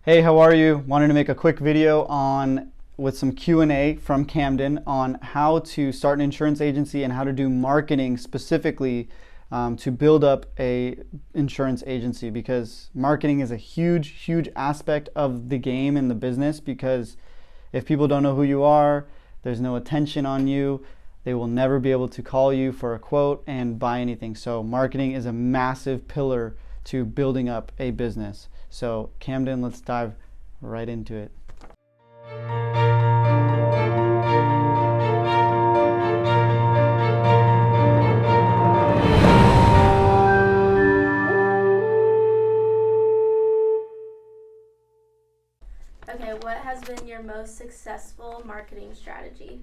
Hey, how are you? Wanted to make a quick video on with some Q&A from Camden on how to start an insurance agency and how to do marketing specifically to build up a insurance agency, because marketing is a huge aspect of the game in the business. Because if people don't know who you are, there's no attention on you, they will never be able to call you for a quote and buy anything. So marketing is a massive pillar to building up a business. So Camden, let's dive right into it. Okay, what has been your most successful marketing strategy?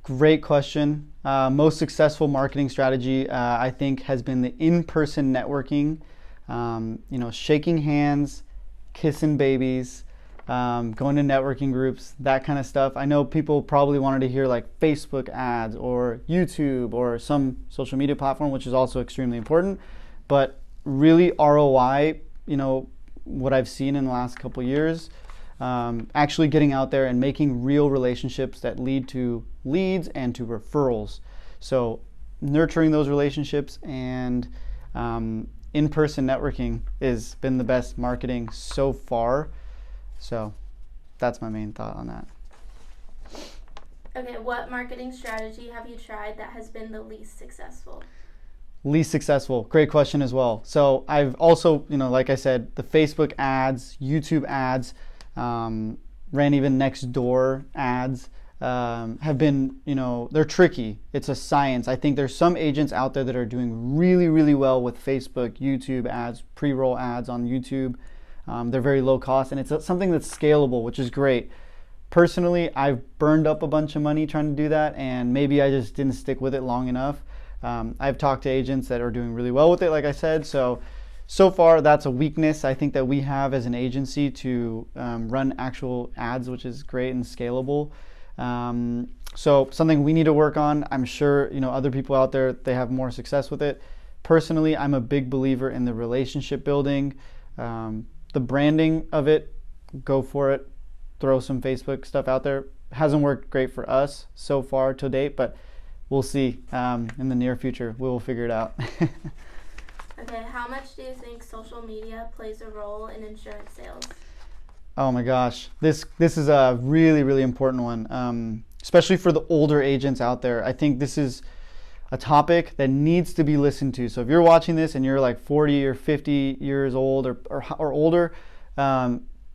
Great question. Most successful marketing strategy, I think, has been the in-person networking. Shaking hands, kissing babies, going to networking groups, that kind of stuff. I know people probably wanted to hear like Facebook ads or YouTube or some social media platform, which is also extremely important. But really ROI, what I've seen in the last couple of years, actually getting out there and making real relationships that lead to leads and to referrals. So nurturing those relationships and in-person networking has been the best marketing so far. So that's my main thought on that. Okay, what marketing strategy have you tried that has been the least successful? Least successful, great question as well. So I've also, like I said, the Facebook ads, YouTube ads, ran even Nextdoor ads, have been, they're tricky. It's a science. I think there's some agents out there that are doing really well with Facebook, YouTube ads, pre-roll ads on YouTube. They're very low cost, and it's something that's scalable, which is great. Personally, I've burned up a bunch of money trying to do that, and maybe I just didn't stick with it long enough. I've talked to agents that are doing really well with it, like I said. So far, that's a weakness I think that we have as an agency, to run actual ads, which is great and scalable. So something we need to work on. I'm sure other people out there, they have more success with it. Personally, I'm a big believer in the relationship building, the branding of it. Go for it. Throw some Facebook stuff out there. Hasn't worked great for us so far to date, but we'll see. In the near future, we will figure it out. Okay, how much do you think social media plays a role in insurance sales? Oh my gosh, this is a really important one, especially for the older agents out there. I think this is a topic that needs to be listened to. So if you're watching this and you're like 40 or 50 years old or older,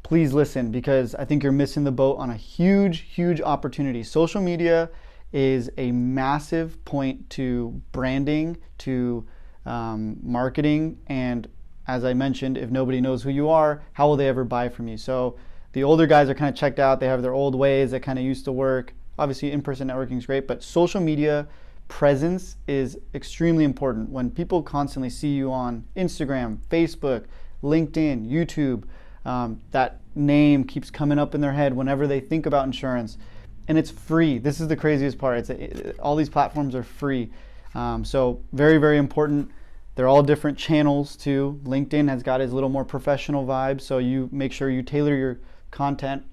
please listen, because I think you're missing the boat on a huge opportunity. Social media is a massive point to branding, to marketing, and as I mentioned, if nobody knows who you are, how will they ever buy from you? So the older guys are kind of checked out. They have their old ways that kind of used to work. Obviously, in-person networking is great, but social media presence is extremely important. When people constantly see you on Instagram, Facebook, LinkedIn, YouTube, that name keeps coming up in their head whenever they think about insurance. And it's free. This is the craziest part. All these platforms are free. So very important. They're all different channels too. LinkedIn has got his little more professional vibe, so you make sure you tailor your content,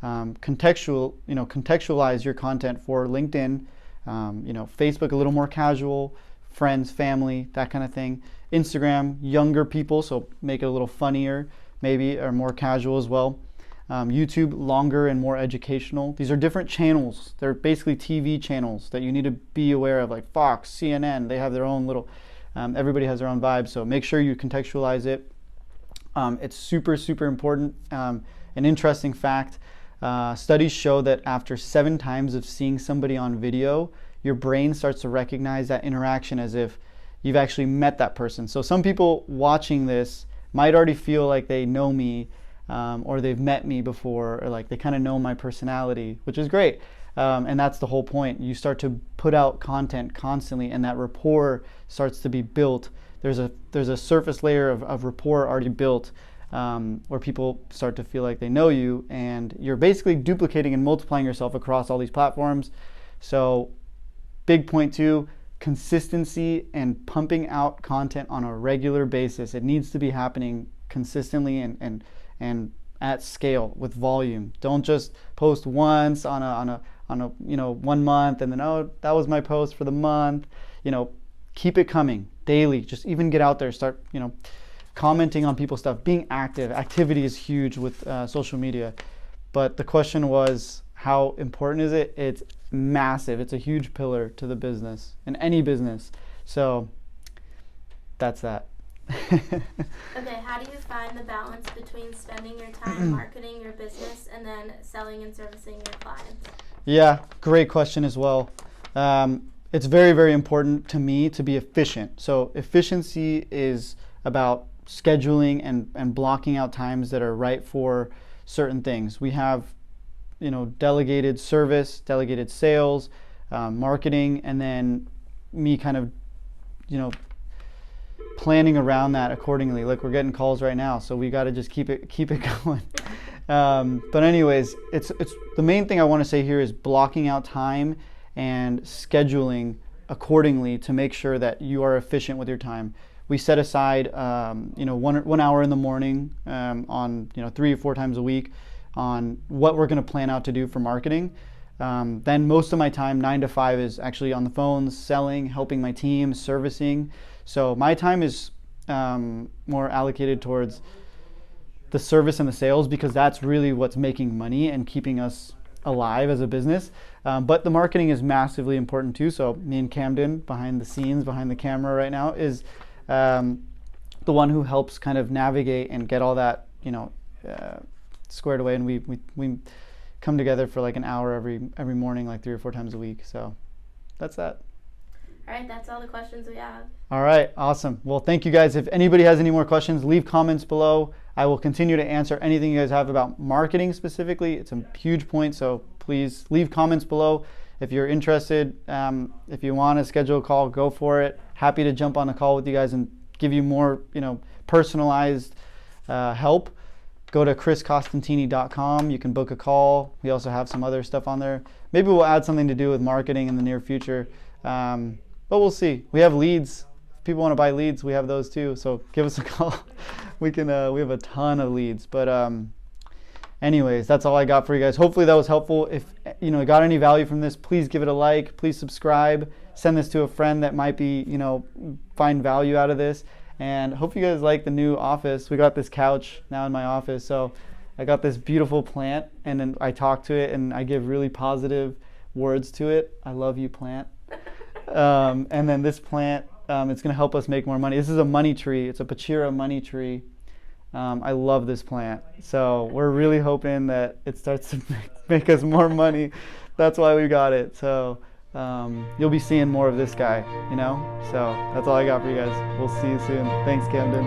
contextualize your content for LinkedIn. Facebook a little more casual, friends, family, that kind of thing. Instagram, younger people, so make it a little funnier, maybe, or more casual as well. YouTube, longer and more educational. These are different channels. They're basically TV channels that you need to be aware of, like Fox, CNN. They have their own little, everybody has their own vibe, so make sure you contextualize it. It's super important. An interesting fact, studies show that after 7 times of seeing somebody on video, your brain starts to recognize that interaction as if you've actually met that person. So some people watching this might already feel like they know me, or they've met me before, or like they kind of know my personality, which is great. And that's the whole point. You start to put out content constantly, and that rapport starts to be built. There's a surface layer of rapport already built, where people start to feel like they know you, and you're basically duplicating and multiplying yourself across all these platforms. So big point too, consistency and pumping out content on a regular basis. It needs to be happening consistently and at scale with volume. Don't just post once on a 1 month and then, oh, that was my post for the month. Keep it coming daily. Just even get out there, start commenting on people's stuff, being active. Activity is huge with social media. But the question was, how important is it? It's massive. It's a huge pillar to the business, in any business. So that's that. Okay, how do you find the balance between spending your time marketing your business and then selling and servicing your clients? Yeah, great question as well. It's very, very important to me to be efficient. So efficiency is about scheduling and blocking out times that are right for certain things. We have, delegated service, delegated sales, marketing, and then me kind of, planning around that accordingly. Like, we're getting calls right now, so we got to just keep it going. But anyways, it's the main thing I want to say here is blocking out time and scheduling accordingly to make sure that you are efficient with your time. We set aside, 1 hour in the morning on 3 or 4 times a week on what we're going to plan out to do for marketing. Then most of my time, 9 to 5, is actually on the phones, selling, helping my team, servicing. So my time is more allocated towards the service and the sales, because that's really what's making money and keeping us alive as a business. But the marketing is massively important too. So me and Camden, behind the scenes, behind the camera right now, is the one who helps kind of navigate and get all that squared away. And we come together for like an hour every morning, like 3 or 4 times a week. So that's that. All right, that's all the questions we have. All right, awesome. Well, thank you guys. If anybody has any more questions, leave comments below. I will continue to answer anything you guys have about marketing specifically. It's a huge point, so please leave comments below. If you're interested, if you want to schedule a call, go for it. Happy to jump on a call with you guys and give you more, personalized help. Go to chriscostantini.com. You can book a call. We also have some other stuff on there. Maybe we'll add something to do with marketing in the near future. But we'll see. We have leads. If people want to buy leads, we have those too. So give us a call. We have a ton of leads. But anyways, that's all I got for you guys. Hopefully that was helpful. If you got any value from this, please give it a like. Please subscribe. Send this to a friend that might be, find value out of this. And hope you guys like the new office. We got this couch now in my office. So I got this beautiful plant, and then I talk to it and I give really positive words to it. I love you, plant. And then this plant, it's going to help us make more money. This is a money tree. It's a Pachira money tree. I love this plant. So we're really hoping that it starts to make us more money. That's why we got it. So you'll be seeing more of this guy, So that's all I got for you guys. We'll see you soon. Thanks, Camden.